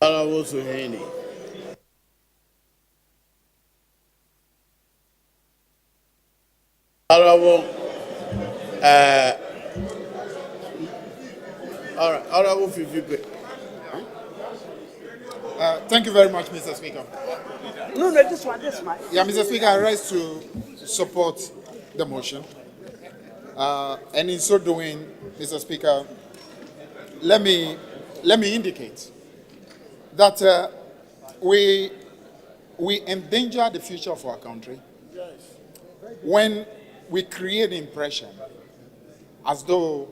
Honorable Suhaini. Honorable, all right, Honorable Fifi. Thank you very much, Mr. Speaker. No, this one. Yeah, Mr. Speaker, I rise to support the motion. And in so doing, Mr. Speaker, let me indicate that we endanger the future of our country when we create the impression as though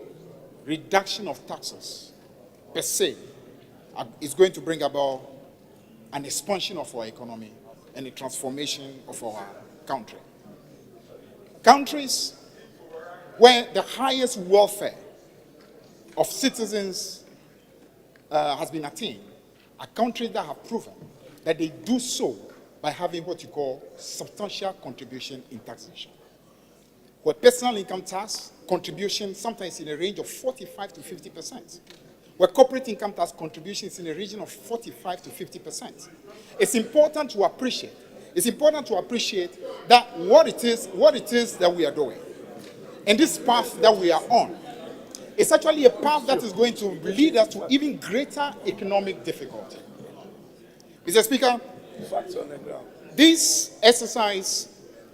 reduction of taxes per se is going to bring about an expansion of our economy and a transformation of our country. Countries where the highest welfare of citizens has been attained are countries that have proven that they do so by having what you call substantial contribution in taxation. Where personal income tax contribution sometimes in a range of 45 to 50%. Where corporate income tax contributions in a region of 45 to 50%. It's important to appreciate that what it is that we are doing. And this path that we are on is actually a path that is going to lead us to even greater economic difficulty. Mr. Speaker, this exercise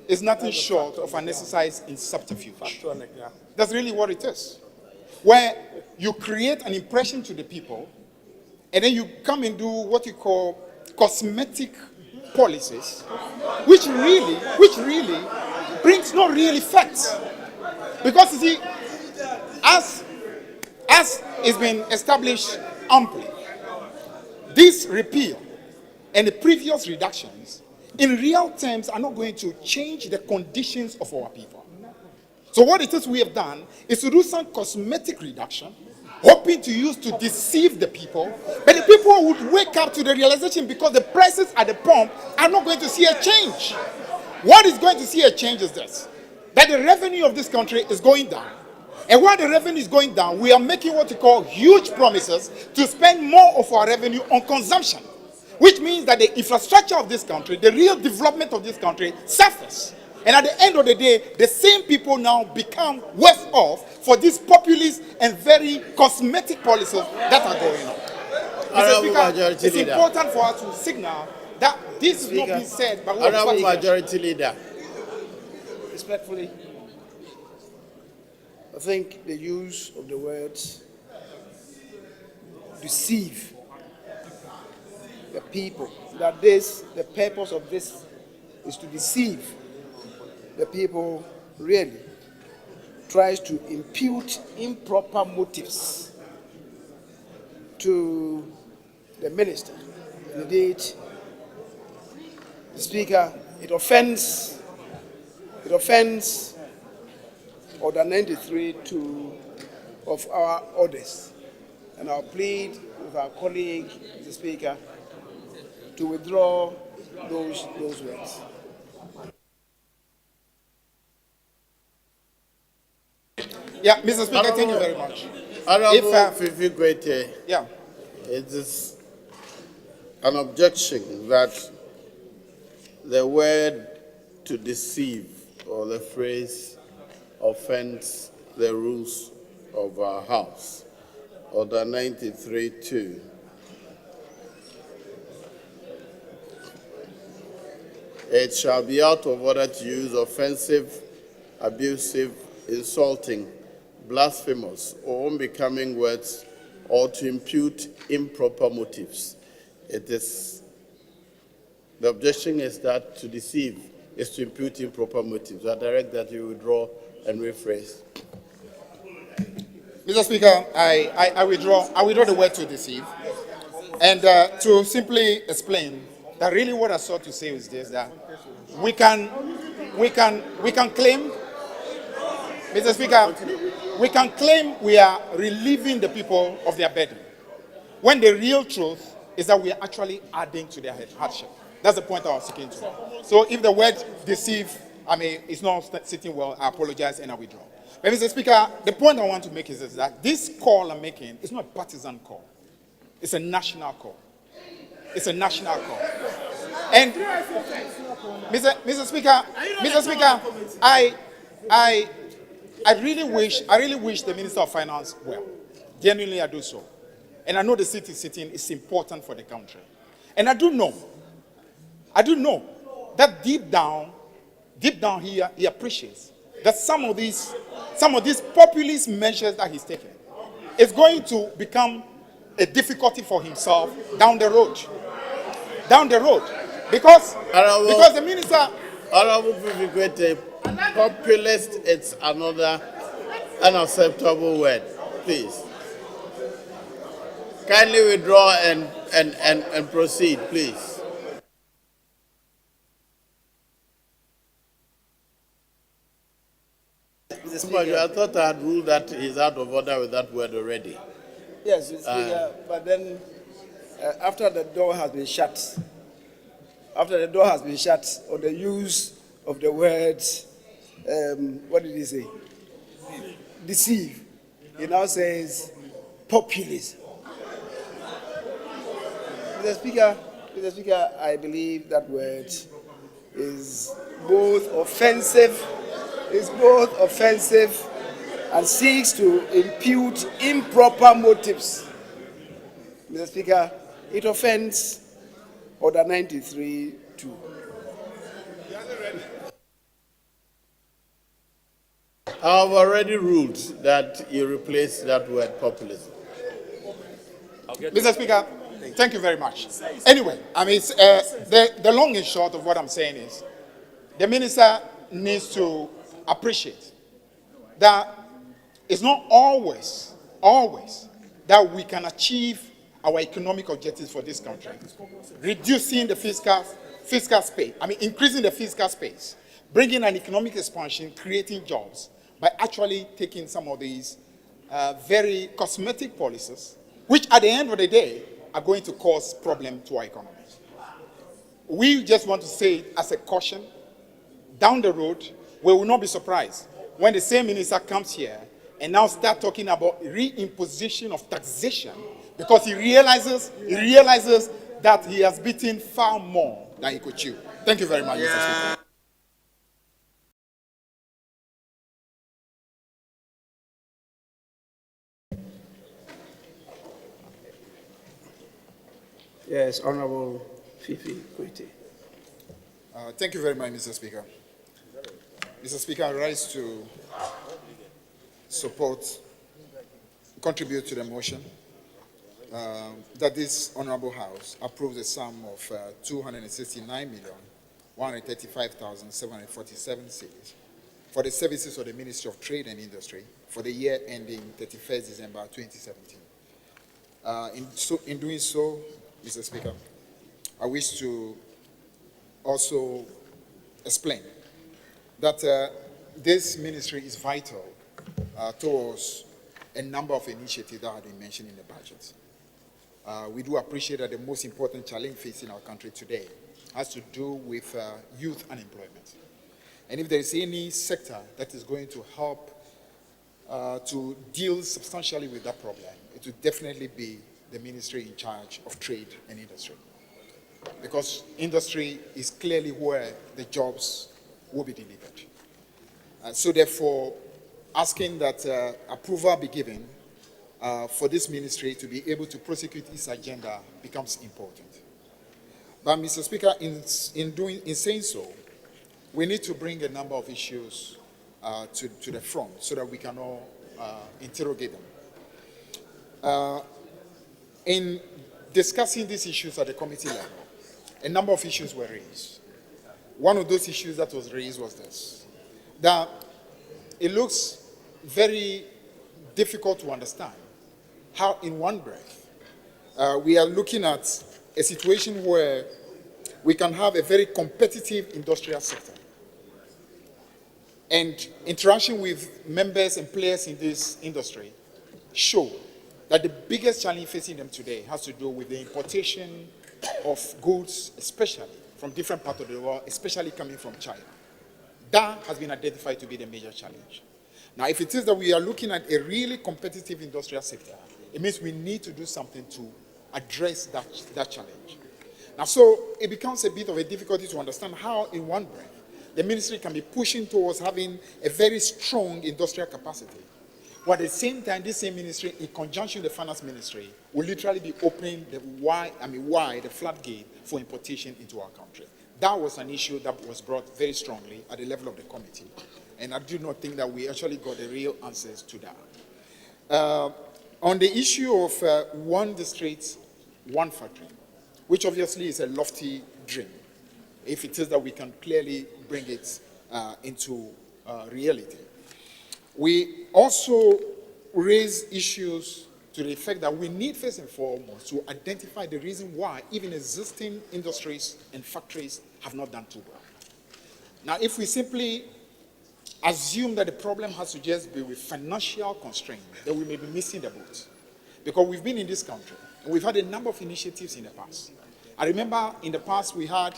is nothing short of an exercise in subterfuge. That's really what it is. Where you create an impression to the people, and then you come and do what you call cosmetic policies, which really brings no real effect. Because you see, as it's been established amply, this repeal and the previous reductions in real terms are not going to change the conditions of our people. So what it is we have done is to do some cosmetic reduction, hoping to use to deceive the people, but the people would wake up to the realization because the prices at the pump are not going to see a change. What is going to see a change is this, that the revenue of this country is going down. And while the revenue is going down, we are making what we call huge promises to spend more of our revenue on consumption, which means that the infrastructure of this country, the real development of this country suffers. And at the end of the day, the same people now become worse off for these populist and very cosmetic policies that are going on. Mr. Speaker, it's important for us to signal that this is not being said by Honorable Majority Leader. Respectfully, I think the use of the words deceive the people, that the purpose of this is to deceive the people, really tries to impute improper motives to the minister. Indeed, the Speaker, it offends Order 93 of our orders. And I'll plead with our colleague, the Speaker, to withdraw those words. Yeah, Mr. Speaker, thank you very much. Honorable Fifi Kwetey, Yeah. it is an objection that the word to deceive or the phrase offends the rules of our House. Order 93-2. It shall be out of order to use offensive, abusive, insulting, blasphemous, or unbecoming words, or to impute improper motives. The objection is that to deceive is to impute improper motives. I direct that you withdraw and rephrase. Mr. Speaker, I withdraw the word to deceive. And to simply explain that really what I sought to say is this, that we can claim, Mr. Speaker, we can claim we are relieving the people of their burden, when the real truth is that we are actually adding to their hardship. That's the point I was seeking to. So if the word deceive, it's not sitting well, I apologize and I withdraw. But Mr. Speaker, the point I want to make is that this call I'm making is not a partisan call. It's a national call. It's a national call. And Mr. Speaker, I really wish the Minister of Finance well. Genuinely, I do so. And I know the city sitting is important for the country. And I do know that deep down here, he appreciates that some of these populist measures that he's taking is going to become a difficulty for himself down the road. Because the minister... Honorable Fifi Kwetey, populist, it's another unacceptable word. Please. Kindly withdraw and proceed, please. I thought I had ruled that he's out of order with that word already. Yes, Mr. Speaker, but then after the door has been shut, or the use of the words, what did he say? Deceive. He now says populism. Mr. Speaker, I believe that word is both offensive and seeks to impute improper motives. Mr. Speaker, it offends Order 93-2. I've already ruled that you replace that word populism. Mr. Speaker, thank you very much. Anyway, the long and short of what I'm saying is the minister needs to appreciate that it's not always that we can achieve our economic objectives for this country. Reducing the fiscal space, increasing the fiscal space, bringing an economic expansion, creating jobs, by actually taking some of these very cosmetic policies, which at the end of the day are going to cause problems to our economy. We just want to say as a caution, down the road, we will not be surprised when the same minister comes here and now start talking about reimposition of taxation because he realizes that he has beaten far more than he could chew. Thank you very much, Mr. Speaker. Yes, Honorable Fifi Kwetey. Thank you very much, Mr. Speaker. Mr. Speaker, I rise to contribute to the motion that this Honorable House approves a sum of 269,135,747 cedis for the services of the Ministry of Trade and Industry for the year ending 31st December 2017. In doing so, Mr. Speaker, I wish to also explain that this ministry is vital towards a number of initiatives that have been mentioned in the budget. We do appreciate that the most important challenge facing our country today has to do with youth unemployment. And if there is any sector that is going to help to deal substantially with that problem, it will definitely be the ministry in charge of trade and industry. Because industry is clearly where the jobs will be delivered. So therefore, asking that approval be given for this ministry to be able to prosecute its agenda becomes important. But Mr. Speaker, in saying so, we need to bring a number of issues to the front so that we can all interrogate them. In discussing these issues at the committee level, a number of issues were raised. One of those issues that was raised was this, that it looks very difficult to understand how in one breath we are looking at a situation where we can have a very competitive industrial sector and interaction with members and players in this industry show that the biggest challenge facing them today has to do with the importation of goods, especially from different parts of the world, especially coming from China. That has been identified to be the major challenge. Now, if it is that we are looking at a really competitive industrial sector, it means we need to do something to address that challenge. Now, so it becomes a bit of a difficulty to understand how, in one breath, the ministry can be pushing towards having a very strong industrial capacity, while at the same time, this same ministry, in conjunction with the finance ministry, will literally be opening the the floodgate for importation into our country. That was an issue that was brought very strongly at the level of the committee, and I do not think that we actually got the real answers to that. On the issue of one district, one factory, which obviously is a lofty dream, if it is that we can clearly bring it into reality. We also raise issues to the effect that we need, first and foremost, to identify the reason why even existing industries and factories have not done too well. Now, if we simply assume that the problem has to just be with financial constraints, then we may be missing the boat. Because we've been in this country, and we've had a number of initiatives in the past. I remember in the past we had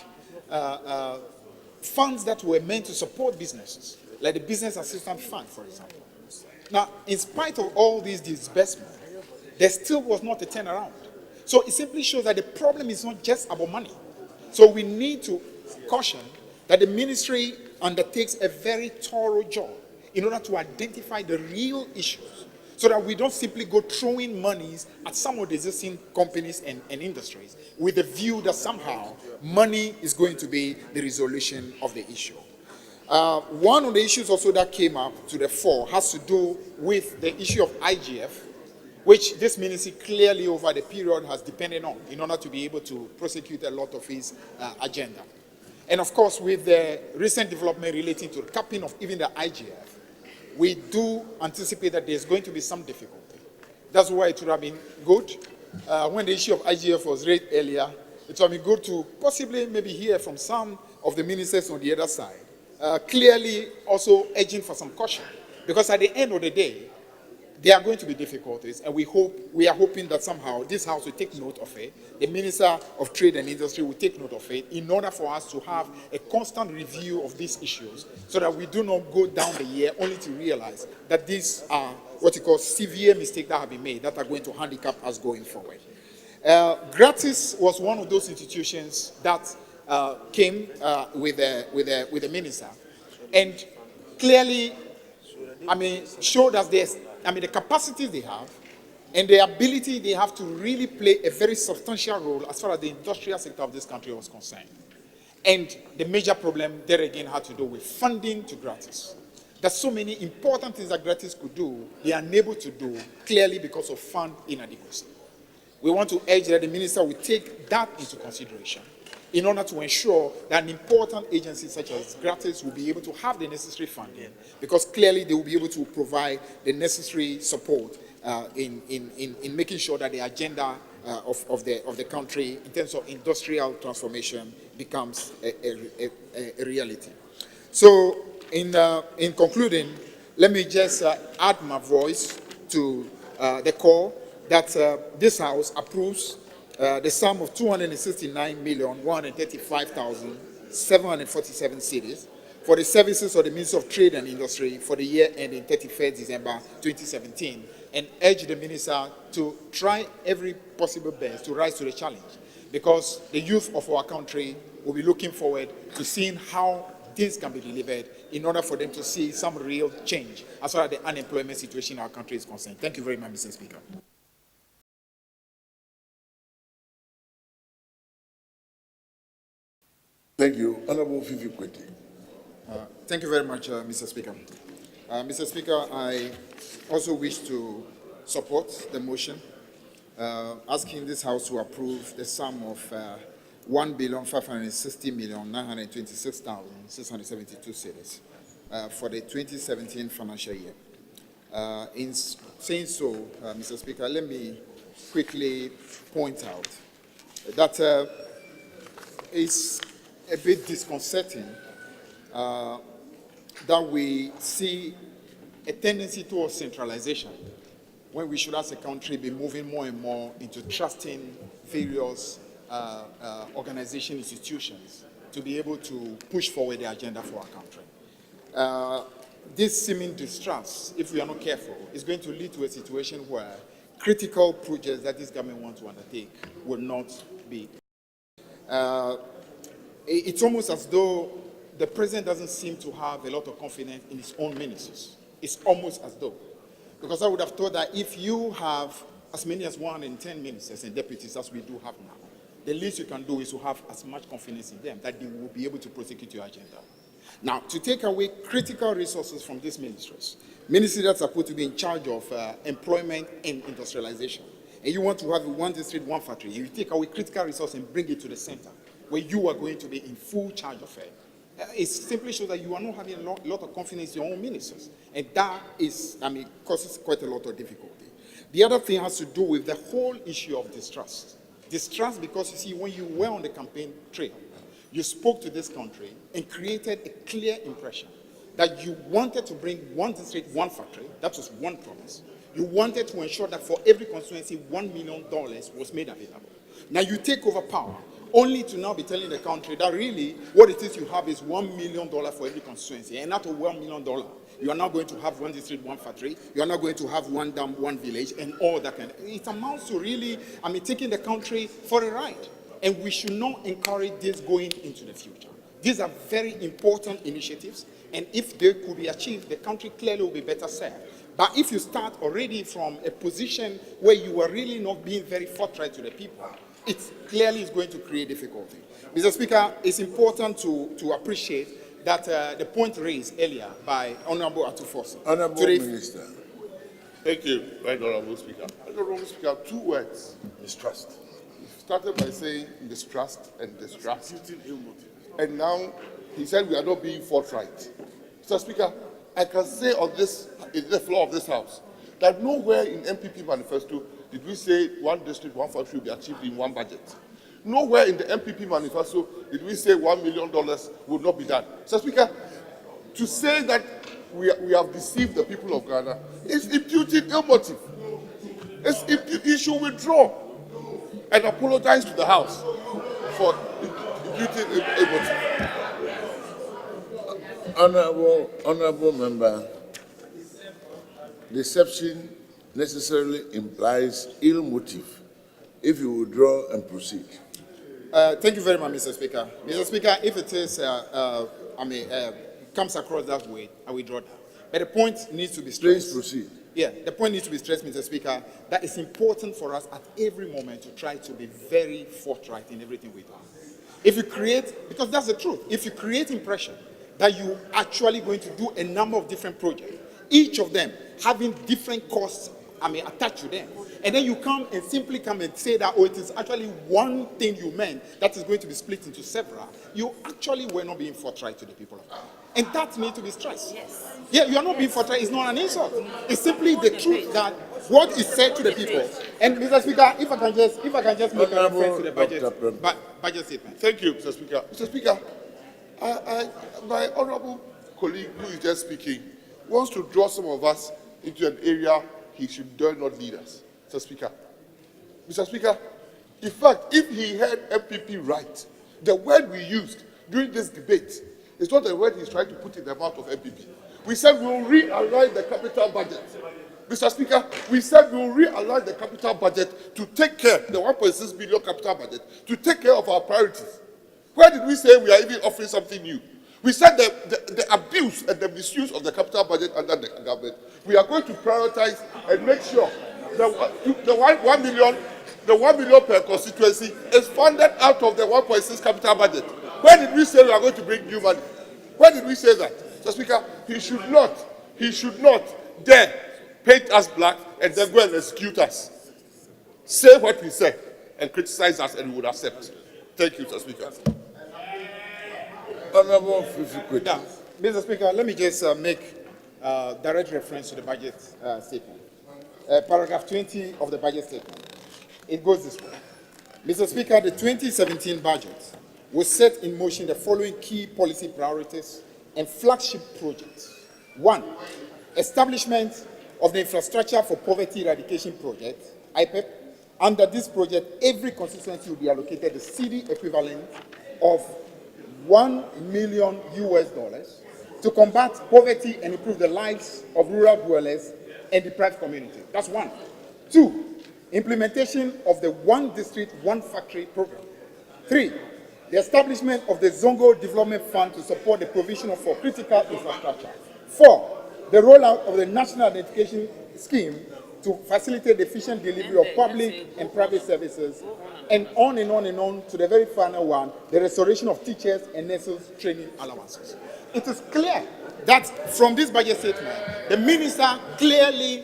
funds that were meant to support businesses, like the Business Assistance Fund, for example. Now, in spite of all these disbursements, there still was not a turnaround. So it simply shows that the problem is not just about money. So we need to caution that the ministry undertakes a very thorough job in order to identify the real issues, so that we don't simply go throwing monies at some of the existing companies and industries with the view that somehow money is going to be the resolution of the issue. One of the issues also that came up to the fore has to do with the issue of IGF, which this ministry clearly over the period has depended on in order to be able to prosecute a lot of his agenda. And of course, with the recent development relating to the capping of even the IGF, we do anticipate that there's going to be some difficulty. That's why it would have been good when the issue of IGF was raised earlier. It would have been good to possibly maybe hear from some of the ministers on the other side, clearly also urging for some caution. Because at the end of the day, there are going to be difficulties, and we are hoping that somehow this House will take note of it. The Minister of Trade and Industry will take note of it in order for us to have a constant review of these issues, so that we do not go down the year only to realize that these are what you call severe mistakes that have been made that are going to handicap us going forward. Gratis was one of those institutions that came with the minister, and clearly, showed us the capacities they have and the ability they have to really play a very substantial role as far as the industrial sector of this country was concerned. And the major problem there again had to do with funding to Gratis. There's so many important things that Gratis could do, they are unable to do, clearly because of fund inadequacy. We want to urge that the minister will take that into consideration in order to ensure that an important agency such as Gratis will be able to have the necessary funding, because clearly they will be able to provide the necessary support in making sure that the agenda of the country in terms of industrial transformation becomes a reality. So in concluding, let me just add my voice to the call that this House approves the sum of 269,135,747 cedis for the services of the Ministry of Trade and Industry for the year ending 31st December 2017, and urge the minister to try every possible best to rise to the challenge, because the youth of our country will be looking forward to seeing how things can be delivered in order for them to see some real change as far as the unemployment situation in our country is concerned. Thank you very much, Mr. Speaker. Thank you. Honorable Fifi Kwetey. Thank you very much, Mr. Speaker. Mr. Speaker, I also wish to support the motion asking this House to approve the sum of 1,560,926,672 cedis for the 2017 financial year. In saying so, Mr. Speaker, let me quickly point out that it's a bit disconcerting that we see a tendency towards centralization when we should, as a country, be moving more and more into trusting various organization institutions to be able to push forward the agenda for our country. This seeming distrust, if we are not careful, is going to lead to a situation where critical projects that this government wants to undertake will not be. It's almost as though the president doesn't seem to have a lot of confidence in his own ministers. It's almost as though. Because I would have thought that if you have as many as 110 ministers and deputies as we do have now, the least you can do is to have as much confidence in them that they will be able to prosecute your agenda. Now, to take away critical resources from these ministries that are supposed to be in charge of employment and industrialization, and you want to have one district, one factory, you take away critical resources and bring it to the center, where you are going to be in full charge of it. It simply shows that you are not having a lot of confidence in your own ministers. And that is, causes quite a lot of difficulty. The other thing has to do with the whole issue of distrust. Distrust because, you see, when you were on the campaign trail, you spoke to this country and created a clear impression that you wanted to bring one district, one factory. That was one promise. You wanted to ensure that for every constituency, $1 million was made available. Now you take over power, only to now be telling the country that really what it is you have is $1 million for every constituency. And out of $1 million, you are now going to have one district, one factory. You are now going to have one dam, one village, and all that kind of. It amounts to really, taking the country for a ride. And we should not encourage this going into the future. These are very important initiatives, and if they could be achieved, the country clearly will be better served. But if you start already from a position where you are really not being very forthright to the people, it clearly is going to create difficulty. Mr. Speaker, it's important to appreciate that the point raised earlier by Honorable Atufosi. Honorable Minister. Thank you, Right Honorable Speaker. Honorable Speaker, 2 words: mistrust. He started by saying mistrust and distrust. And now he said we are not being forthright. Mr. Speaker, I can say on this, in the floor of this House, that nowhere in MPP manifesto did we say one district, one factory will be achieved in one budget. Nowhere in the MPP manifesto did we say $1 million would not be done. Mr. Speaker, to say that we have deceived the people of Ghana is imputing ill motive. He should withdraw and apologize to the House for imputing ill motive. Honorable member, deception necessarily implies ill motive if you withdraw and proceed. Thank you very much, Mr. Speaker. Mr. Speaker, if it is, comes across that way, I withdraw that. But the point needs to be stressed. Please proceed. Yeah, the point needs to be stressed, Mr. Speaker, that it's important for us at every moment to try to be very forthright in everything we do. If you create, because that's the truth, if you create impression that you actually going to do a number of different projects, each of them having different costs, attached to them, and then you come and simply come and say that, it is actually one thing you meant that is going to be split into several, you actually were not being forthright to the people of Ghana. And that needs to be stressed. Yes. Yeah, you are not being forthright. It's not an insult. It's simply the truth that what is said to the people. And Mr. Speaker, if I can just make a reference to the budget statement. Thank you, Mr. Speaker. Mr. Speaker, my honorable colleague who is just speaking wants to draw some of us into an area he should dare not lead us. Mr. Speaker. Mr. Speaker, in fact, if he heard MPP right, the word we used during this debate is not the word he's trying to put in the mouth of MPP. We said we will realign the capital budget. Mr. Speaker, we said we will realign the capital budget to take care, the 1.6 billion capital budget, to take care of our priorities. Where did we say we are even offering something new? We said the abuse and the misuse of the capital budget under the government, we are going to prioritize and make sure that the 1 million per constituency is funded out of the 1.6 capital budget. Where did we say we are going to bring new money? Where did we say that? Mr. Speaker, he should not dare paint us black and then go and execute us. Say what we said and criticize us and we would accept. Thank you, Mr. Speaker. Honorable Fifi Kwetey. Now, Mr. Speaker, let me just make direct reference to the budget statement. Paragraph 20 of the budget statement. It goes this way. Mr. Speaker, the 2017 budget will set in motion the following key policy priorities and flagship projects. 1, establishment of the Infrastructure for Poverty Eradication Project, IPEP. Under this project, every constituency will be allocated the cedi equivalent of $1 million to combat poverty and improve the lives of rural dwellers and deprived communities. That's 1. 2, implementation of the One District, One Factory program. 3, the establishment of the Zongo Development Fund to support the provision of critical infrastructure. 4, the rollout of the National Identification Scheme to facilitate the efficient delivery of public and private services, and on and on and on to the very final one, the restoration of teachers and nurses training allowances. It is clear that from this budget statement, the minister clearly,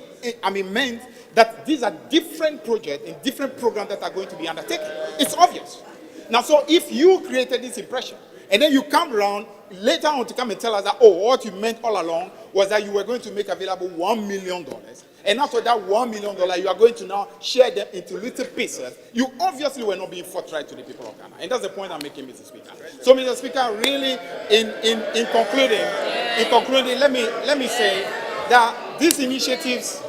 meant that these are different projects and different programs that are going to be undertaken. It's obvious. Now, so if you created this impression, and then you come around later on to come and tell us that, oh, what you meant all along was that you were going to make available $1 million, and after that $1 million, you are going to now share them into little pieces, you obviously were not being forthright to the people of Ghana. And that's the point I'm making, Mr. Speaker. So, Mr. Speaker, really, in concluding, let me say that these initiatives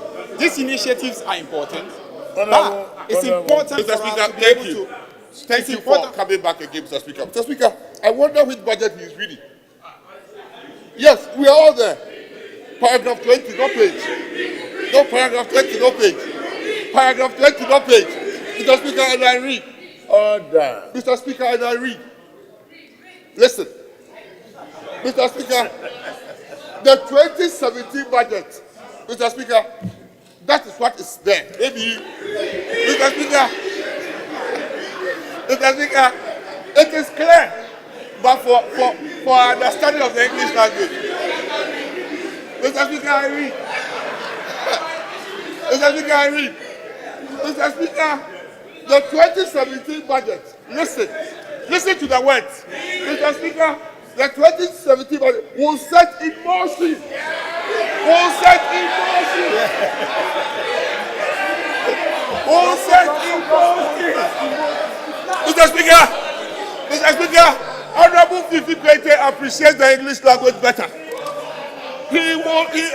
are important, but it's important for us to be able to... Thank you for coming back again, Mr. Speaker. Mr. Speaker, I wonder which budget he is reading. Yes, we are all there. Paragraph 20, no page. No, paragraph 20, no page. Paragraph 20, no page. Mr. Speaker, and I read. Order. Mr. Speaker, and I read. Listen. Mr. Speaker, the 2017 budget, Mr. Speaker, that is what is there. Maybe, Mr. Speaker, it is clear, but for understanding of the English language, Mr. Speaker, I read. Mr. Speaker, I read. Mr. Speaker, the 2017 budget, listen to the words. Mr. Speaker, the 2017 budget will set in motion. Will set in motion. Will set in motion. Mr. Speaker, Honorable Fifi Kwetey appreciates the English language better. He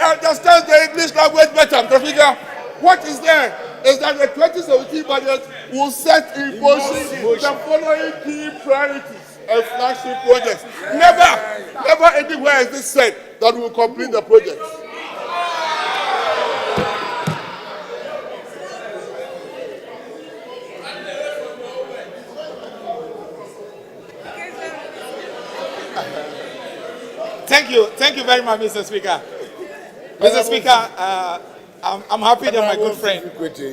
understands the English language better. Mr. Speaker, what is there is that the 2017 budget will set in motion the following key priorities and flagship projects. Never anywhere is this said that we will complete the project. Thank you very much, Mr. Speaker. Mr. Speaker, I'm happy that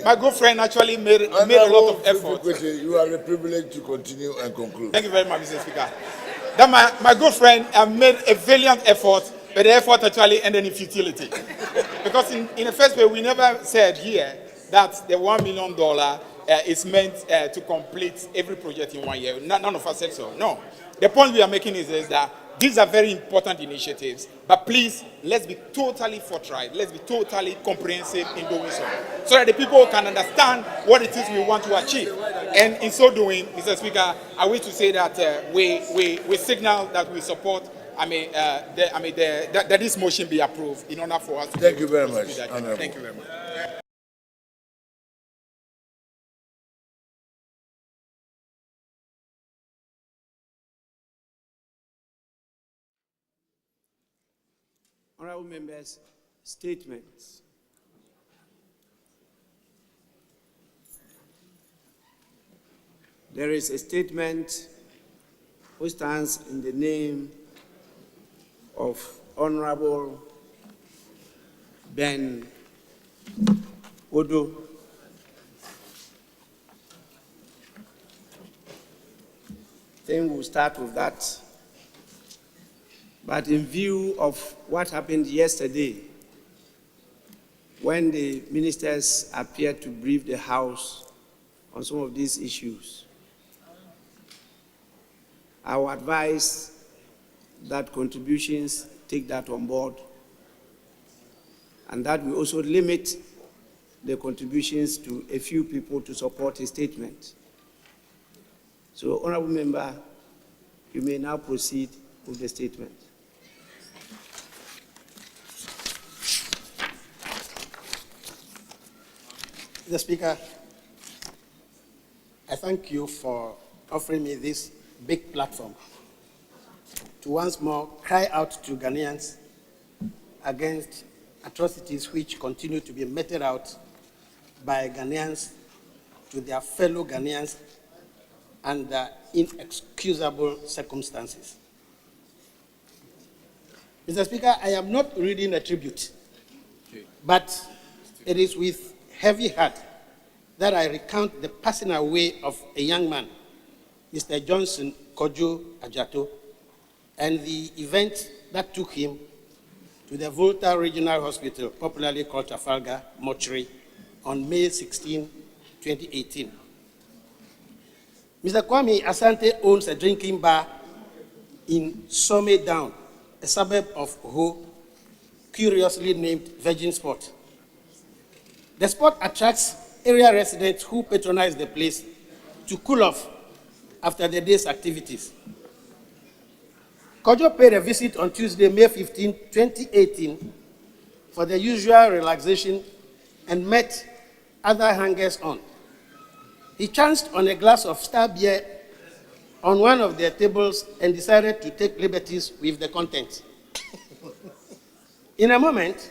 my good friend actually made a lot of effort. You are a privilege to continue and conclude. Thank you very much, Mr. Speaker. That my good friend made a valiant effort, but the effort actually ended in futility. Because in the first place, we never said here that the $1 million is meant to complete every project in 1 year. None of us said so. No. The point we are making is that these are very important initiatives, but please, let's be totally forthright. Let's be totally comprehensive in doing so that the people can understand what it is we want to achieve. And in so doing, Mr. Speaker, I wish to say that we signal that we support. That this motion be approved in order for us to. Thank you very much. Thank you very much. Honorable members, statements. There is a statement which stands in the name of Honorable Ben Kpodo. I think we'll start with that. But in view of what happened yesterday, when the ministers appeared to brief the House on some of these issues, I would advise that contributions take that on board, and that we also limit the contributions to a few people to support a statement. So, Honorable Member, you may now proceed with the statement. Mr. Speaker, I thank you for offering me this big platform to once more cry out to Ghanaians against atrocities which continue to be meted out by Ghanaians to their fellow Ghanaians under inexcusable circumstances. Mr. Speaker, I am not reading a tribute, but it is with heavy heart that I recount the passing away of a young man, Mr. Johnson Kpodo Adjato, and the event that took him to the Volta Regional Hospital, popularly called Trafalgar Mortuary, on May 16, 2018. Mr. Kwame Asante owns a drinking bar in Some Down, a suburb of Ho, curiously named Virgin Spot. The spot attracts area residents who patronize the place to cool off after the day's activities. Kpodo paid a visit on Tuesday, May 15, 2018, for the usual relaxation and met other hangers-on. He chanced on a glass of star beer on one of their tables and decided to take liberties with the contents. In a moment,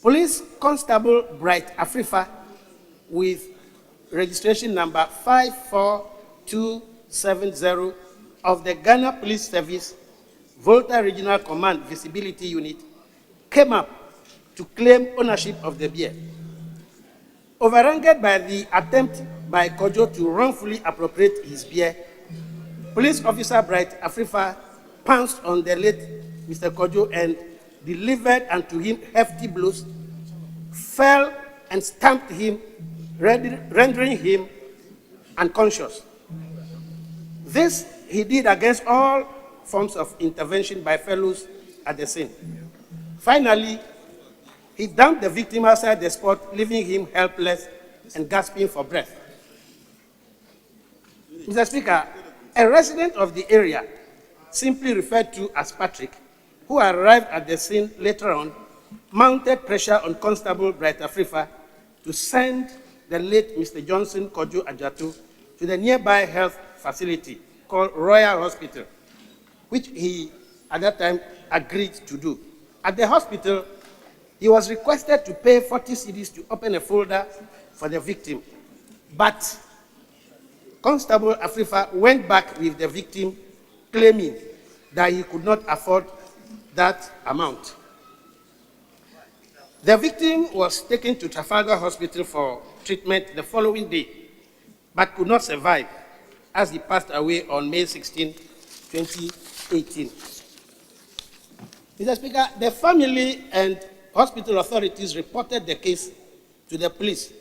Police Constable Bright Afrifa, with registration number 54270 of the Ghana Police Service, Volta Regional Command Visibility Unit, came up to claim ownership of the beer. Overangered by the attempt by Kpodo to wrongfully appropriate his beer, Police Officer Bright Afrifa pounced on the late Mr. Kpodo and delivered unto him hefty blows, fell and stamped him, rendering him unconscious. This he did against all forms of intervention by fellows at the scene. Finally, he dumped the victim outside the spot, leaving him helpless and gasping for breath. Mr. Speaker, a resident of the area, simply referred to as Patrick, who arrived at the scene later on, mounted pressure on Constable Bright Afrifa to send the late Mr. Johnson Kpodo Adjato to the nearby health facility called Royal Hospital, which he at that time agreed to do. At the hospital, he was requested to pay 40 cedis to open a folder for the victim. But Constable Afrifa went back with the victim, claiming that he could not afford that amount. The victim was taken to Trafalgar Hospital for treatment the following day, but could not survive as he passed away on May 16, 2018. Mr. Speaker, the family and hospital authorities reported the case to the police,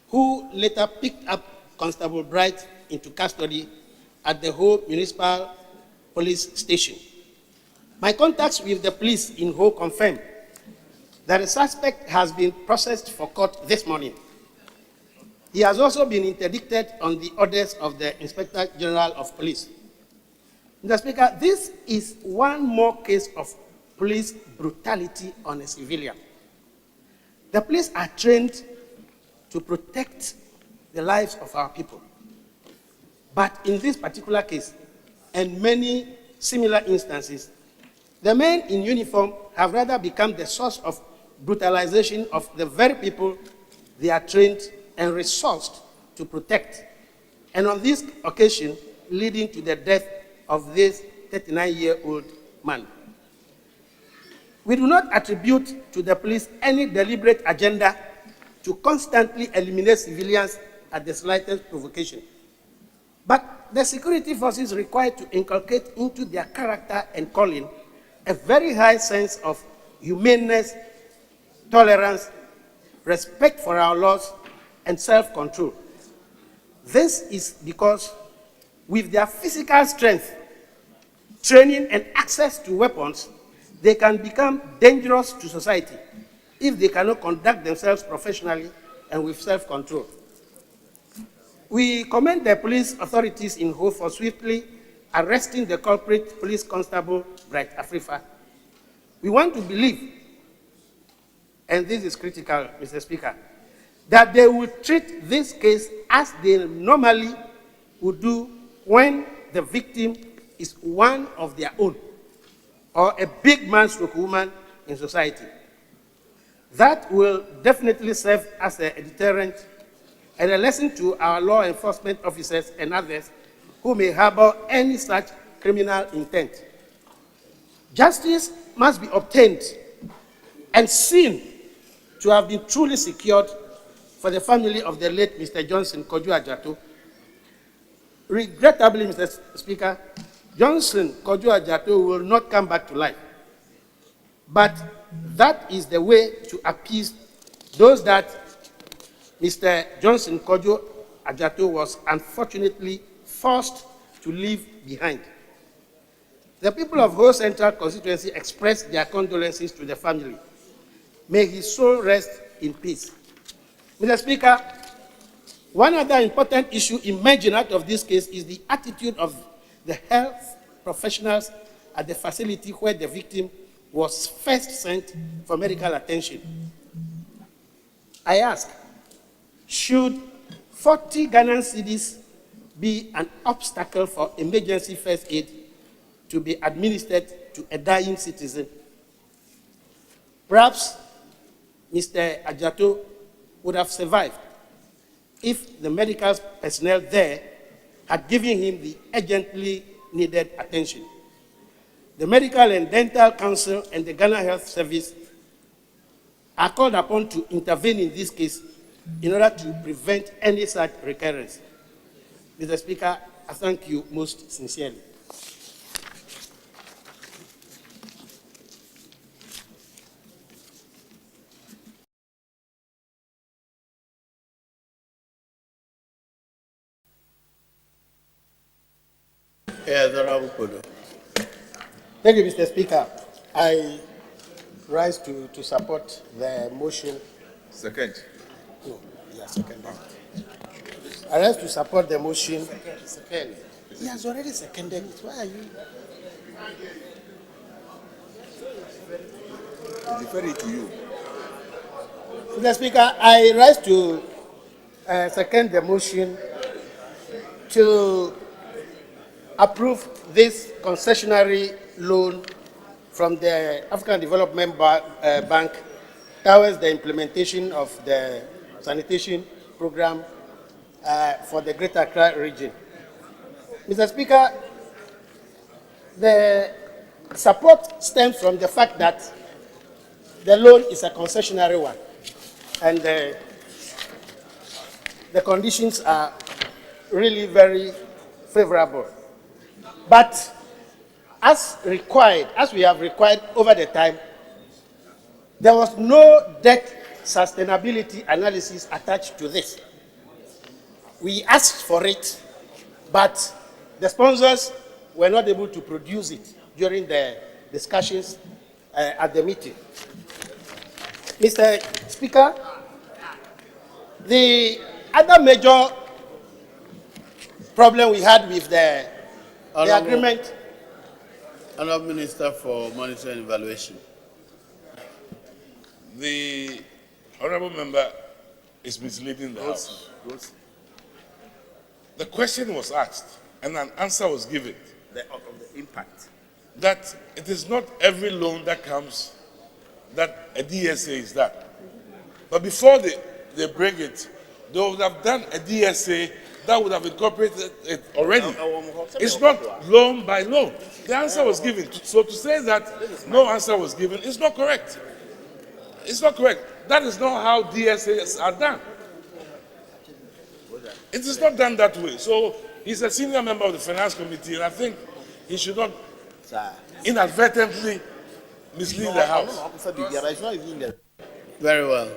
who later picked up Constable Bright into custody at the Ho Municipal Police Station. My contacts with the police in Ho confirmed that the suspect has been processed for court this morning. He has also been interdicted on the orders of the Inspector General of Police. Mr. Speaker, this is one more case of police brutality on a civilian. The police are trained to protect the lives of our people. But in this particular case, and many similar instances, the men in uniform have rather become the source of brutalization of the very people they are trained and resourced to protect. And on this occasion, leading to the death of this 39-year-old man. We do not attribute to the police any deliberate agenda to constantly eliminate civilians at the slightest provocation. But the security forces required to inculcate into their character and calling a very high sense of humaneness, tolerance, respect for our laws, and self-control. This is because with their physical strength, training, and access to weapons, they can become dangerous to society if they cannot conduct themselves professionally and with self-control. We commend the police authorities in Ho for swiftly arresting the culprit, Police Constable Bright Afrifa. We want to believe, and this is critical, Mr. Speaker, that they will treat this case as they normally would do when the victim is one of their own, or a big man stroke woman in society. That will definitely serve as a deterrent and a lesson to our law enforcement officers and others who may harbor any such criminal intent. Justice must be obtained and seen to have been truly secured for the family of the late Mr. Johnson Kpodo Adjato. Regrettably, Mr. Speaker, Johnson Kpodo Adjato will not come back to life. But that is the way to appease those that Mr. Johnson Kpodo Adjato was unfortunately forced to leave behind. The people of Ho Central constituency express their condolences to the family. May his soul rest in peace. Mr. Speaker, one other important issue emerging out of this case is the attitude of the health professionals at the facility where the victim was first sent for medical attention. I ask, should 40 Ghanaian cedis be an obstacle for emergency first aid to be administered to a dying citizen? Perhaps Mr. Adjato would have survived if the medical personnel there had given him the urgently needed attention. The Medical and Dental Council and the Ghana Health Service are called upon to intervene in this case in order to prevent any such recurrence. Mr. Speaker, I thank you most sincerely. Yes, Honorable Kpodo. Thank you, Mr. Speaker. I rise to support the motion. Second. No, yeah, second. I rise to support the motion. Second. He has already seconded it. Why are you? I defer it to you. Mr. Speaker, I rise to second the motion to approve this concessionary loan from the African Development Bank towards the implementation of the sanitation program for the Greater Accra region. Mr. Speaker, the support stems from the fact that the loan is a concessionary one, and the conditions are really very favorable. But as required, as we have required over the time, there was no debt sustainability analysis attached to this. We asked for it, but the sponsors were not able to produce it during the discussions at the meeting. Mr. Speaker, the other major problem we had with the agreement. Honorable Minister for Monitoring and Evaluation. The honorable member is misleading the House. The question was asked and an answer was given. Of the impact. That it is not every loan that comes that a DSA is that. But before they bring it, they would have done a DSA that would have incorporated it already. It's not loan by loan. The answer was given. So to say that no answer was given is not correct. It's not correct. That is not how DSAs are done. It is not done that way. So he's a senior member of the Finance Committee, and I think he should not inadvertently mislead the House. Very well.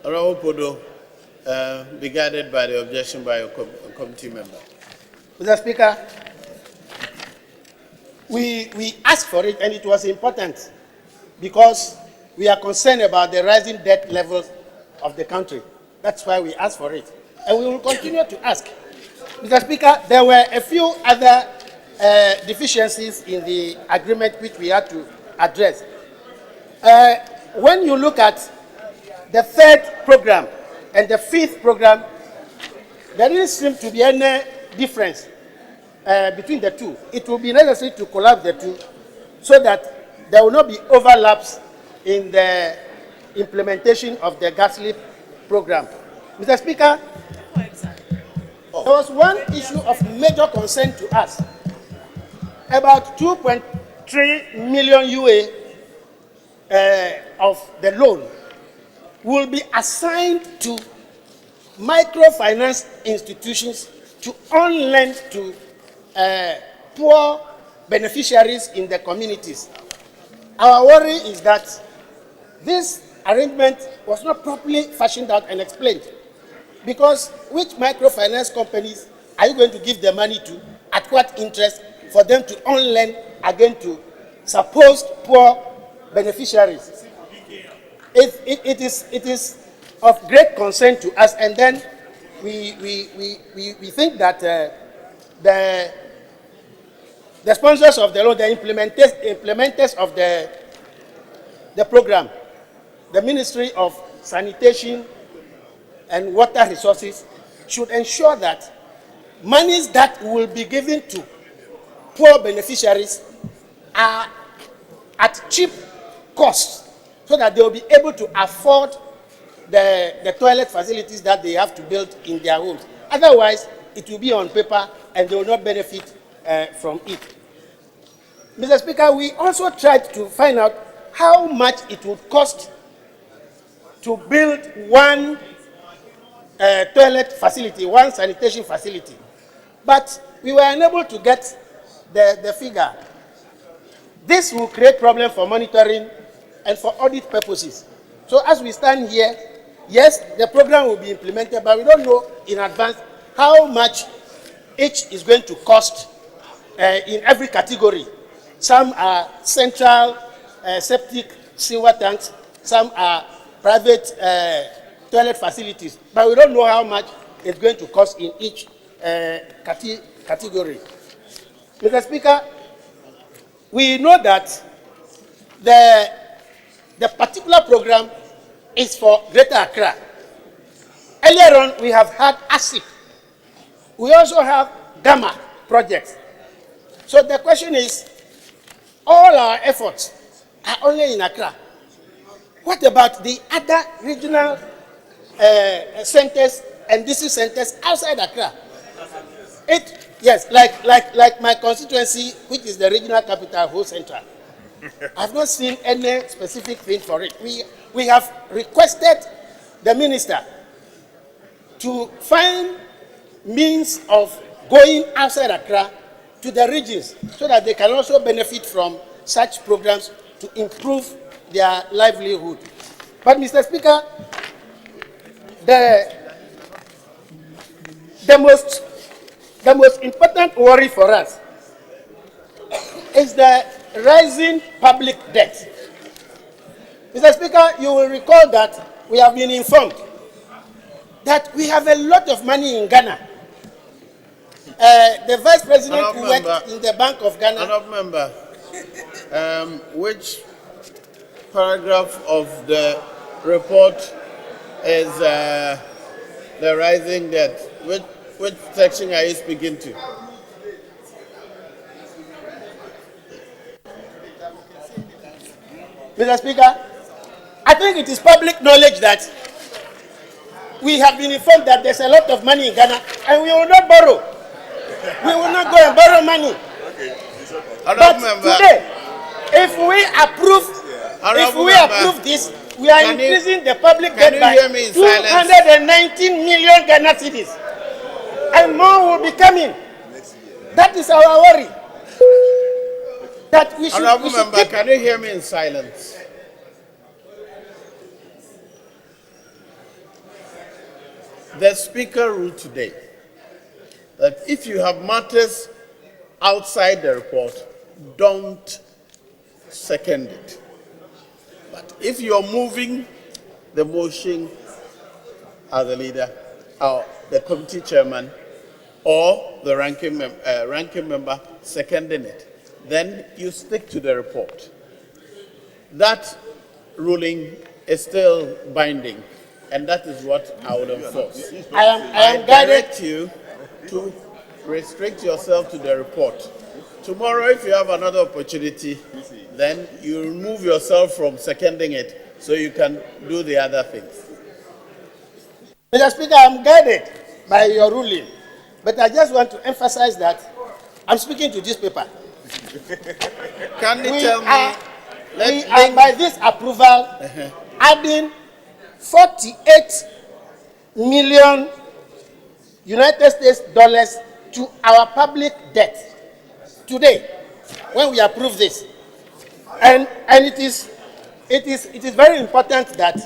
Honorable Kpodo, be guided by the objection by your committee member. Mr. Speaker, we asked for it, and it was important because we are concerned about the rising debt levels of the country. That's why we asked for it. And we will continue to ask. Mr. Speaker, there were a few other deficiencies in the agreement which we had to address. When you look at the third program and the fifth program, there doesn't seem to be any difference between the two. It will be necessary to collapse the two so that there will not be overlaps in the implementation of the gas leak program. Mr. Speaker, There was one issue of major concern to us. About 2.3 million UA of the loan will be assigned to microfinance institutions to lend to poor beneficiaries in the communities. Our worry is that this arrangement was not properly fashioned out and explained. Because which microfinance companies are you going to give the money to, at what interest, for them to lend again to supposed poor beneficiaries? It is of great concern to us, and then we think that the sponsors of the law, the implementers of the program, the Ministry of Sanitation and Water Resources, should ensure that monies that will be given to poor beneficiaries are at cheap costs, so that they will be able to afford the toilet facilities that they have to build in their homes. Otherwise, it will be on paper and they will not benefit from it. Mr. Speaker, we also tried to find out how much it would cost to build one toilet facility, one sanitation facility. But we were unable to get the figure. This will create problems for monitoring and for audit purposes. So as we stand here, yes, the program will be implemented, but we don't know in advance how much each is going to cost in every category. Some are central septic sewer tanks, some are private toilet facilities, but we don't know how much it's going to cost in each category. Mr. Speaker, we know that the particular program is for Greater Accra. Earlier on, we have had ASIP. We also have Gamma projects. So the question is, all our efforts are only in Accra. What about the other regional centers and district centers outside Accra? Yes, like my constituency, which is the regional capital, Ho Central. I've not seen any specific thing for it. We have requested the minister to find means of going outside Accra to the regions so that they can also benefit from such programs to improve their livelihood. But, Mr. Speaker, the most important worry for us is the rising public debt. Mr. Speaker, you will recall that we have been informed that we have a lot of money in Ghana. The Vice President who worked in the Bank of Ghana. Honourable Member, which paragraph of the report is the rising debt? Which section are you speaking to? Mr. Speaker, I think it is public knowledge that we have been informed that there's a lot of money in Ghana and we will not borrow. We will not go and borrow money. But today, if we approve this, we are increasing the public debt by 219 million Ghana cedis. And more will be coming. That is our worry. That we should, Honourable Member, can you hear me in silence? The Speaker ruled today that if you have matters outside the report, don't second it. But if you're moving the motion as the leader, or the committee chairman, or the ranking member seconding it, then you stick to the report. That ruling is still binding, and that is what I would enforce. I direct you to restrict yourself to the report. Tomorrow, if you have another opportunity, then you remove yourself from seconding it so you can do the other things. Mr. Speaker, I'm guided by your ruling. But I just want to emphasize that I'm speaking to this paper. Can you We tell me? are, by this approval, adding 48 million United States dollars to our public debt today when we approve this. And it is very important that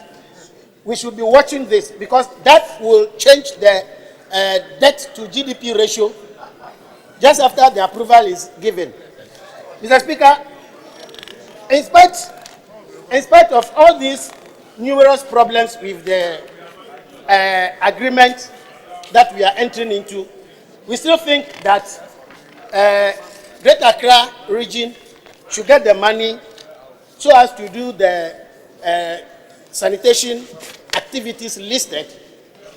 we should be watching this, because that will change the debt to GDP ratio just after the approval is given. Mr. Speaker, in spite of all these numerous problems with the agreement that we are entering into, we still think that Greater Accra region should get the money so as to do the sanitation activities listed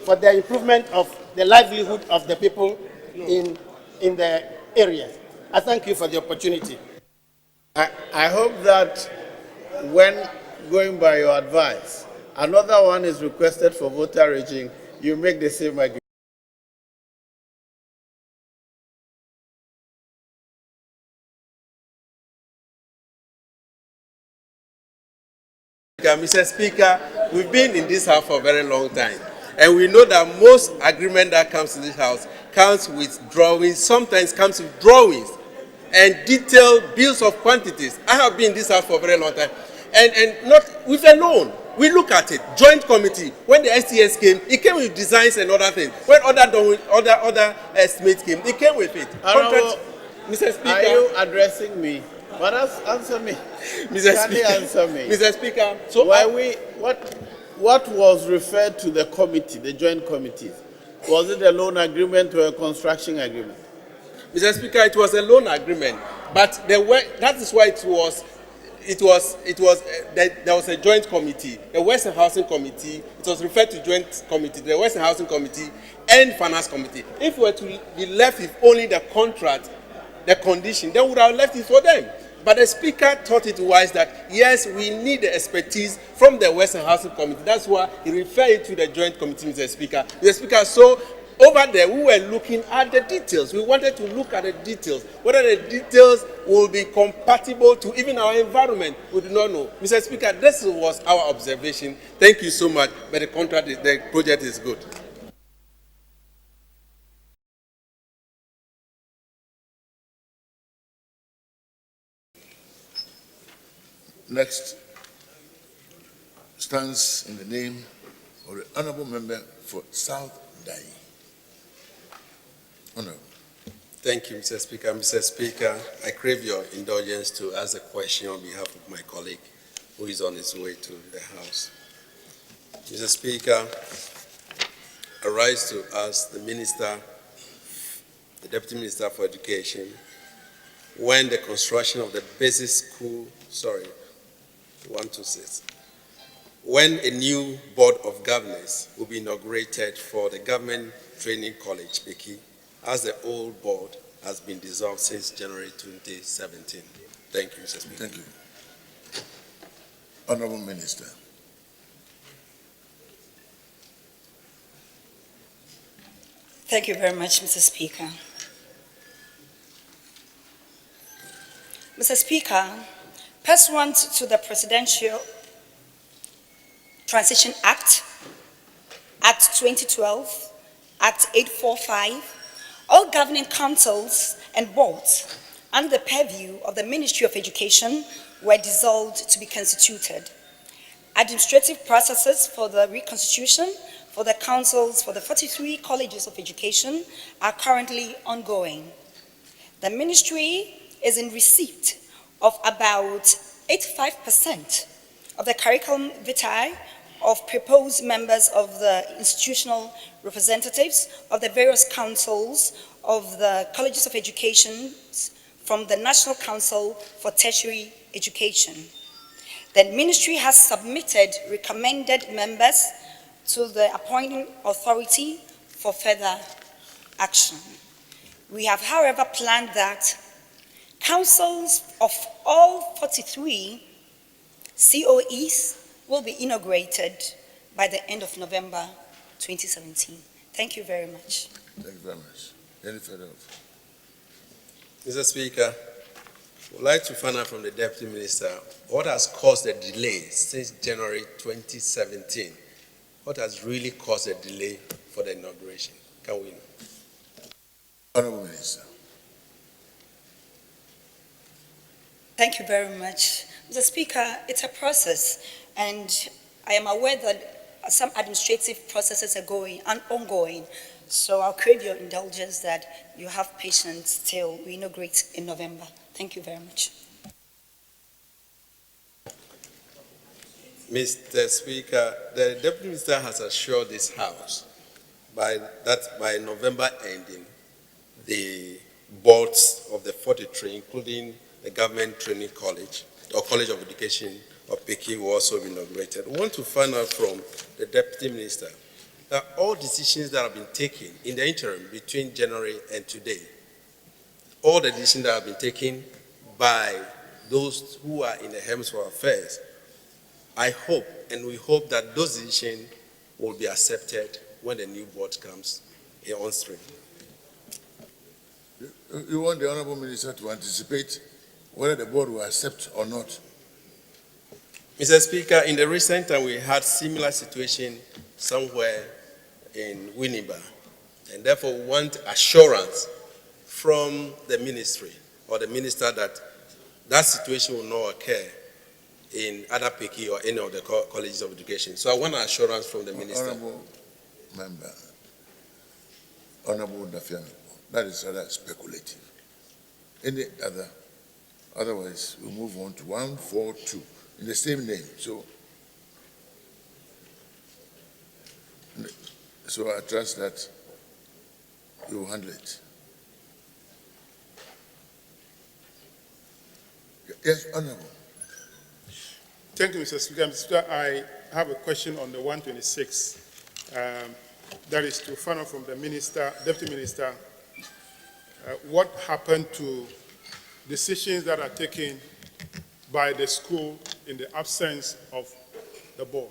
for the improvement of the livelihood of the people in the area. I thank you for the opportunity. I hope that when going by your advice, another one is requested for voter regime, you make the same agreement. Mr. Speaker, we've been in this house for a very long time, and we know that most agreement that comes to this house comes with drawings, sometimes comes with drawings and detailed bills of quantities. I have been in this house for a very long time, and not with a loan. We look at it, joint committee. When the STS came, it came with designs and other things. When other estimates came, it came with it. Mr. Speaker, are you addressing me? But answer me. Mr. Can you answer me? Mr. Speaker, so what was referred to the committee, the joint committees? Was it a loan agreement or a construction agreement? Mr. Speaker, it was a loan agreement, but that is why there was a joint committee, the Western Housing Committee. It was referred to joint committee, the Western Housing Committee and Finance Committee. If we were to be left with only the contract, the condition, then we would have left it for them. But the Speaker thought it wise that, yes, we need the expertise from the Western Housing Committee. That's why he referred it to the joint committee, Mr. Speaker. Mr. Speaker, so over there, we were looking at the details. We wanted to look at the details. Whether the details will be compatible to even our environment, we do not know. Mr. Speaker, this was our observation. Thank you so much, but the project is good. Next stands in the name of the Honorable Member for South Dai. Honorable. Thank you, Mr. Speaker. Mr. Speaker, I crave your indulgence to ask a question on behalf of my colleague who is on his way to the House. Mr. Speaker, I rise to ask the Deputy Minister for Education, when the construction of the basic school, when a new Board of Governors will be inaugurated for the Government Training College, Piki, as the old board has been dissolved since January 2017. Thank you, Mr. Speaker. Thank you. Honorable Minister. Thank you very much, Mr. Speaker. Mr. Speaker, pursuant to the Presidential Transition Act, Act 2012, Act 845, all governing councils and boards under the purview of the Ministry of Education were dissolved to be constituted. Administrative processes for the reconstitution for the councils for the 43 colleges of education are currently ongoing. The ministry is in receipt of about 85% of the curriculum vitae of proposed members of the institutional representatives of the various councils of the colleges of education from the National Council for Tertiary Education. The ministry has submitted recommended members to the appointing authority for further action. We have, however, planned that councils of all 43 COEs will be inaugurated by the end of November 2017. Thank you very much. Thank you very much. Any further? Mr. Speaker, I would like to find out from the Deputy Minister what has caused the delay since January 2017. What has really caused the delay for the inauguration? Can we know? Honorable Minister. Thank you very much. Mr. Speaker, it's a process, and I am aware that some administrative processes are ongoing. So I'll crave your indulgence that you have patience till we inaugurate in November. Thank you very much. Mr. Speaker, the Deputy Minister has assured this House that by November ending, the boards of the 43, including the Government Training College or College of Education of Peking, will also be inaugurated. We want to find out from the Deputy Minister that all decisions that have been taken in the interim between January and today, all the decisions that have been taken by those who are in the hemisphere affairs, I hope and we hope that those decisions will be accepted when the new board comes on stream. You want the Honorable Minister to anticipate whether the board will accept or not? Mr. Speaker, in the recent time we had similar situation somewhere in Winneba, and therefore we want assurance from the ministry or the minister that that situation will not occur in other Peking or any of the colleges of education. So I want assurance from the minister. Honorable Member, Honorable Dafiano, that is rather speculative. Any other? Otherwise, we move on to 142 in the same name. So I trust that you will handle it. Yes, Honorable. Thank you, Mr. Speaker. Mr. Speaker, I have a question on the 126. That is to find out from the Minister, Deputy Minister, what happened to decisions that are taken by the school in the absence of the board.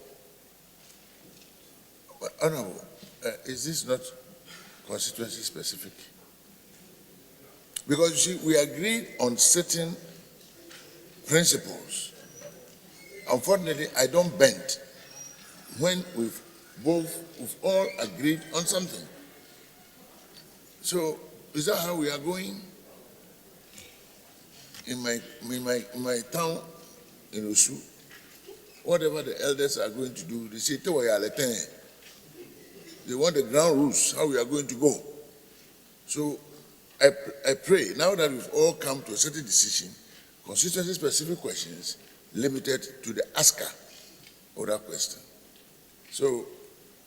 But Honorable, is this not constituency specific? Because you see, we agreed on certain principles. Unfortunately, I don't bend when we've all agreed on something. So, is that how we are going? In my town, in Osu, whatever the elders are going to do, they say, they want the ground rules, how we are going to go. So, I pray, now that we've all come to a certain decision, constituency specific questions, limited to the asker of that question. So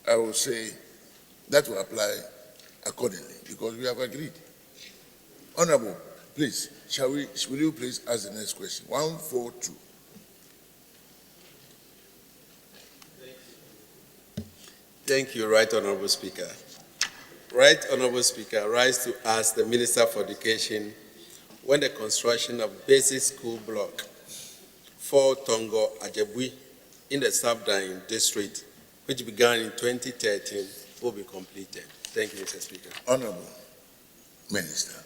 I will say that will apply accordingly because we have agreed. Honorable, please, will you please ask the next question? 142. Thank you, Right Honorable Speaker. Right Honorable Speaker, rise to ask the Minister for Education when the construction of basic school block for Tongo Ajebui in the Sabdine district, which began in 2013, will be completed. Thank you, Mr. Speaker. Honorable Minister.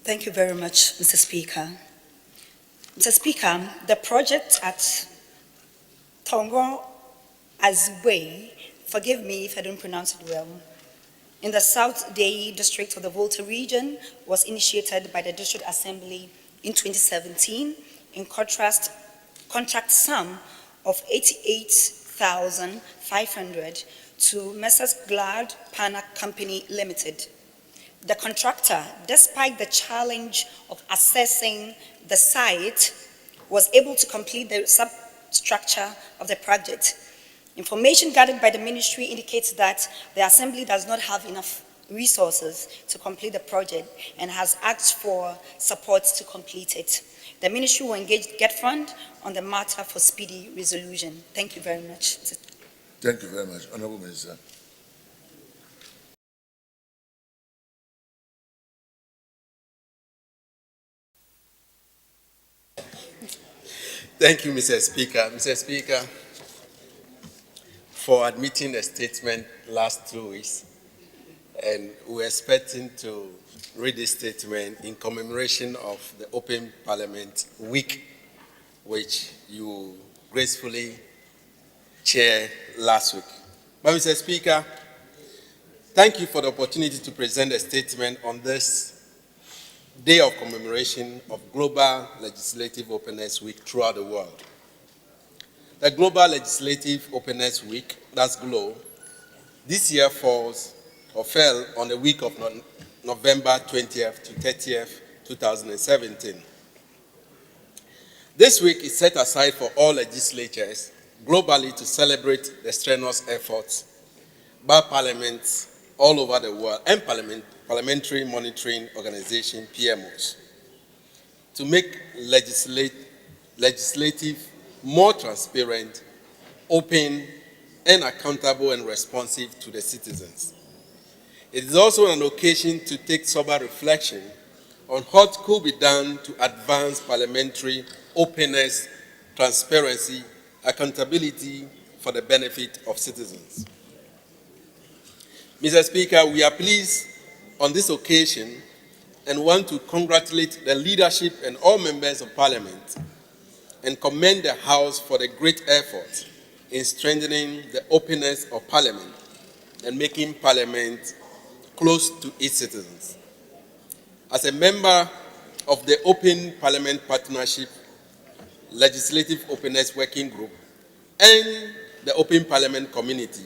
Thank you very much, Mr. Speaker. Mr. Speaker, the project at Tongo Ajebui, forgive me if I don't pronounce it well, in the South Day district of the Volta region was initiated by the District Assembly in 2017 in contract sum of 88,500 to Messrs. Glad Pana Company Limited. The contractor, despite the challenge of assessing the site, was able to complete the substructure of the project. Information gathered by the ministry indicates that the Assembly does not have enough resources to complete the project and has asked for support to complete it. The ministry will engage GetFund on the matter for speedy resolution. Thank you very much. Thank you very much. Honorable Minister. Thank you, Mr. Speaker. Mr. Speaker, for admitting the statement last 2 weeks. And we're expecting to read this statement in commemoration of the Open Parliament Week, which you gracefully chaired last week. But Mr. Speaker, thank you for the opportunity to present a statement on this day of commemoration of Global Legislative Openness Week throughout the world. The Global Legislative Openness Week, that's GLOW, this year fell on the week of November 20th to 30th, 2017. This week is set aside for all legislatures globally to celebrate the strenuous efforts by parliaments all over the world and parliamentary monitoring organization, PMOs, to make legislative more transparent, open, and accountable and responsive to the citizens. It is also an occasion to take sober reflection on what could be done to advance parliamentary openness, transparency, accountability for the benefit of citizens. Mr. Speaker, we are pleased on this occasion and want to congratulate the leadership and all members of Parliament and commend the House for the great effort in strengthening the openness of Parliament and making Parliament close to its citizens. As a member of the Open Parliament Partnership Legislative Openness Working Group and the Open Parliament Community,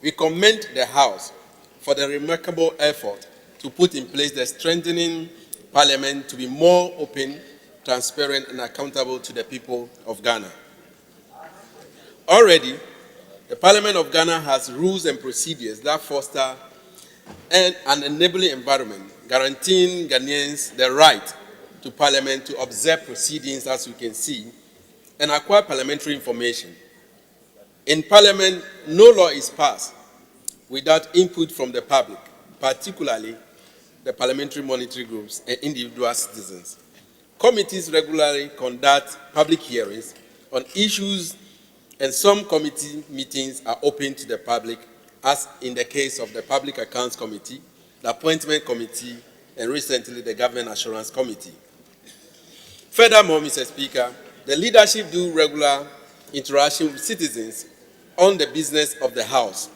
we commend the House for the remarkable effort to put in place the strengthening Parliament to be more open, transparent, and accountable to the people of Ghana. Already, the Parliament of Ghana has rules and procedures that foster an enabling environment, guaranteeing Ghanaians the right to Parliament to observe proceedings, as you can see, and acquire parliamentary information. In Parliament, no law is passed without input from the public, particularly the parliamentary monitoring groups and individual citizens. Committees regularly conduct public hearings on issues, and some committee meetings are open to the public, as in the case of the Public Accounts Committee, the Appointment Committee, and recently the Government Assurance Committee. Furthermore, Mr. Speaker, the leadership do regular interaction with citizens on the business of the House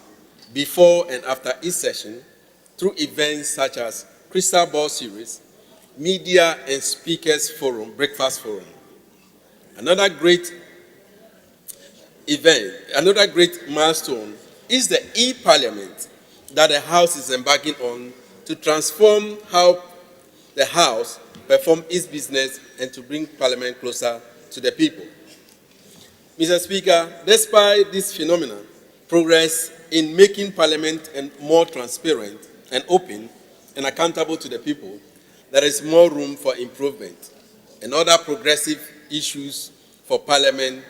before and after each session through events such as Crystal Ball Series, Media and Speakers Forum, Breakfast Forum. Another great event, another great milestone is the e-Parliament that the House is embarking on to transform how the House performs its business and to bring Parliament closer to the people. Mr. Speaker, despite this phenomenon, progress in making Parliament more transparent and open and accountable to the people, there is more room for improvement and other progressive issues for Parliament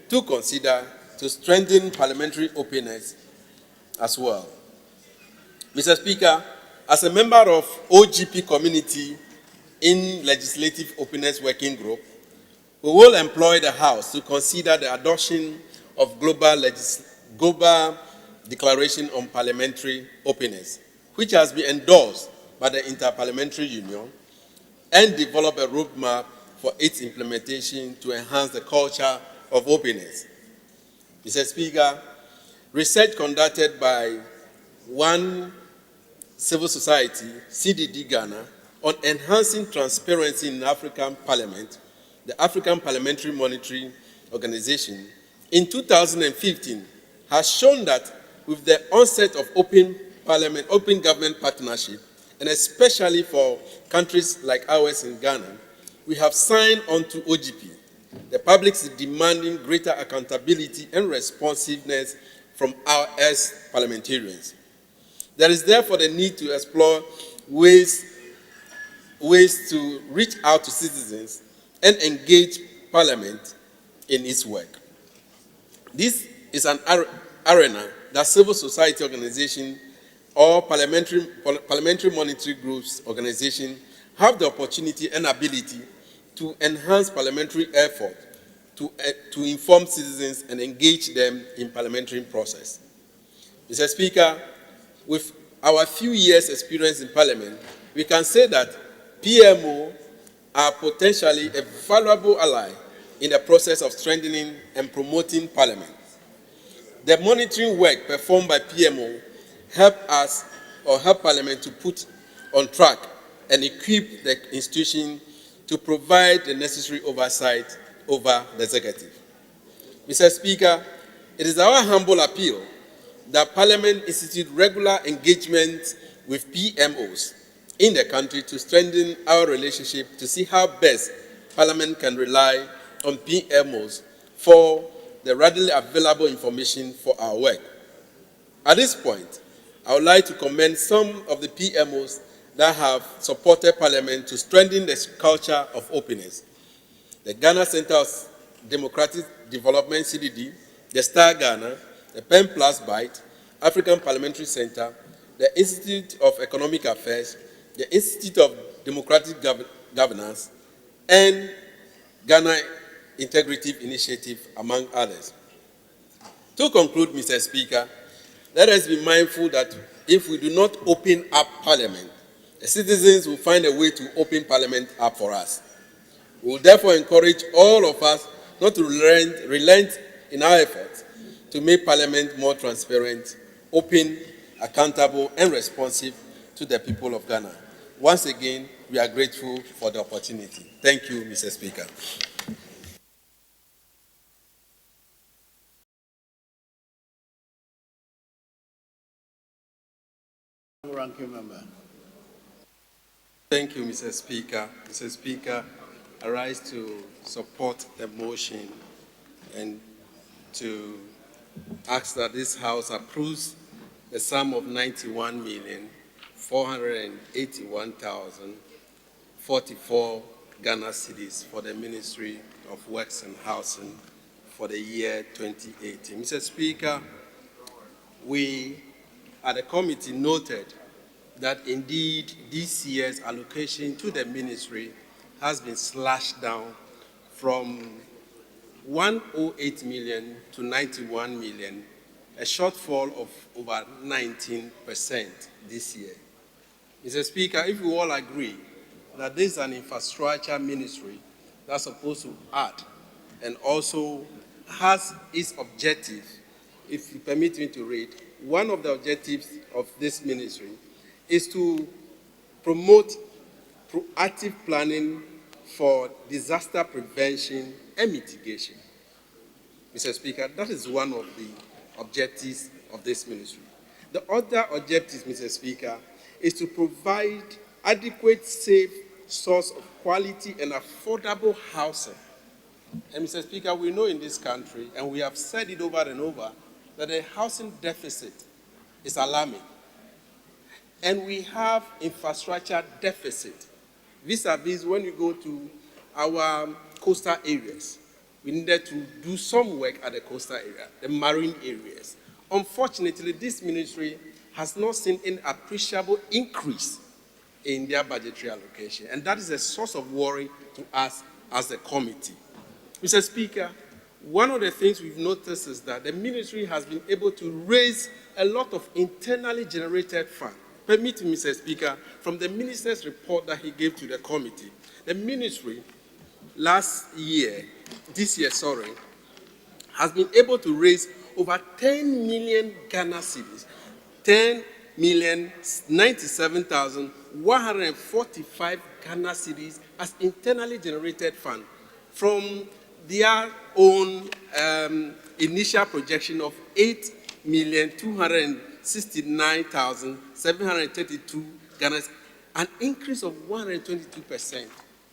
to consider to strengthen parliamentary openness as well. Mr. Speaker, as a member of OGP community in Legislative Openness Working Group, we will employ the House to consider the adoption of Global Declaration on Parliamentary Openness, which has been endorsed by the Interparliamentary Union, and develop a roadmap for its implementation to enhance the culture of openness. Mr. Speaker, research conducted by one civil society, CDD Ghana, on enhancing transparency in African Parliament, the African Parliamentary Monitoring Organization, in 2015 has shown that with the onset of open government partnership, and especially for countries like ours in Ghana, we have signed on to OGP. The public is demanding greater accountability and responsiveness from us as parliamentarians. There is therefore the need to explore ways to reach out to citizens and engage Parliament in its work. This is an arena that civil society organizations or parliamentary monitoring groups organizations have the opportunity and ability to enhance parliamentary effort to inform citizens and engage them in parliamentary process. Mr. Speaker, with our few years' experience in Parliament, we can say that PMO are potentially a valuable ally in the process of strengthening and promoting Parliament. The monitoring work performed by PMO help Parliament to put on track and equip the institution to provide the necessary oversight over the executive. Mr. Speaker, it is our humble appeal that Parliament institute regular engagement with PMOs in the country to strengthen our relationship, to see how best Parliament can rely on PMOs for the readily available information for our work. At this point, I would like to commend some of the PMOs that have supported Parliament to strengthen the culture of openness. The Ghana Center of Democratic Development, CDD, the Star Ghana, the Pen Plus Byte, African Parliamentary Center, the Institute of Economic Affairs, the Institute of Democratic Governance, and Ghana Integrative Initiative, among others. To conclude, Mr. Speaker, let us be mindful that if we do not open up Parliament, the citizens will find a way to open Parliament up for us. We will therefore encourage all of us not to relent in our efforts to make Parliament more transparent, open, accountable, and responsive to the people of Ghana. Once again, we are grateful for the opportunity. Thank you, Mr. Speaker. Ranking member. Thank you, Mr. Speaker. Mr. Speaker, I rise to support the motion and to ask that this House approves the sum of 91,481,044 Ghana cedis for the Ministry of Works and Housing for the year 2018. Mr. Speaker, we at the committee noted that indeed this year's allocation to the ministry has been slashed down from 108 million to 91 million, a shortfall of over 19% this year. Mr. Speaker, if we all agree that this is an infrastructure ministry that's supposed to add and also has its objective, if you permit me to read, one of the objectives of this ministry is to promote proactive planning for disaster prevention and mitigation. Mr. Speaker, that is one of the objectives of this ministry. The other objective, Mr. Speaker, is to provide adequate, safe source of quality and affordable housing. And Mr. Speaker, we know in this country, and we have said it over and over, that the housing deficit is alarming. And we have infrastructure deficit. Vis-a-vis when you go to our coastal areas, we needed to do some work at the coastal area, the marine areas. Unfortunately, this ministry has not seen an appreciable increase in their budgetary allocation. And that is a source of worry to us as a committee. Mr. Speaker, one of the things we've noticed is that the ministry has been able to raise a lot of internally generated funds. Permit me, Mr. Speaker, from the minister's report that he gave to the committee, the ministry this year, has been able to raise over 10 million Ghana cedis, 10,097,145 Ghana cedis as internally generated funds from their own initial projection of 8,269,732 Ghana, an increase of 122%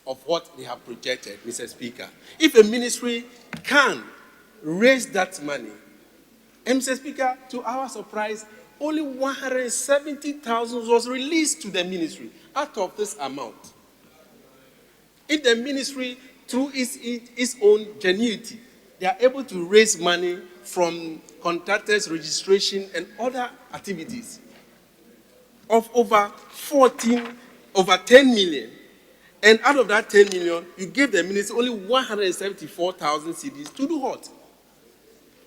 of what they have projected, Mr. Speaker. If a ministry can raise that money, and Mr. Speaker, to our surprise, only 170,000 was released to the ministry out of this amount. If the ministry, through its own genuity, they are able to raise money from contractors, registration, and other activities of over 10 million, And out of that 10 million, you gave the ministry only 174,000 cedis to do what?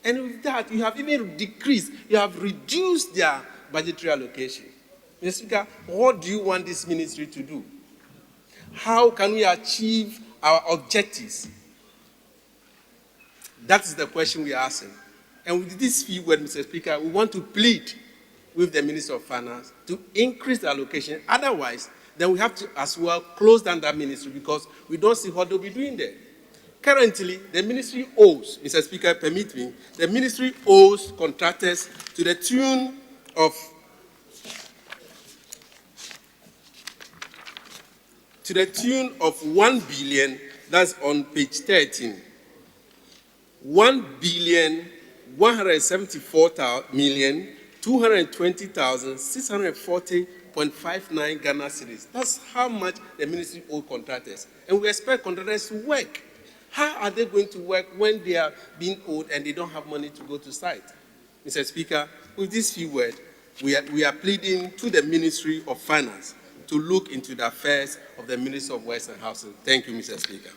And with that, you have even decreased, you have reduced their budgetary allocation. Mr. Speaker, what do you want this ministry to do? How can we achieve our objectives? That is the question we are asking. And with this few words, Mr. Speaker, we want to plead with the Minister of Finance to increase the allocation. Otherwise, then we have to as well close down that ministry because we don't see what they'll be doing there. Currently, the ministry owes, Mr. Speaker, permit me, the ministry owes contractors to the tune of $1 billion, that's on page 13. 1,174,220,640.59 Ghana cedis. That's how much the ministry owes contractors. And we expect contractors to work. How are they going to work when they are being owed and they don't have money to go to site? Mr. Speaker, with these few words, we are pleading to the Ministry of Finance to look into the affairs of the Ministry of Works and Housing. Thank you, Mr. Speaker.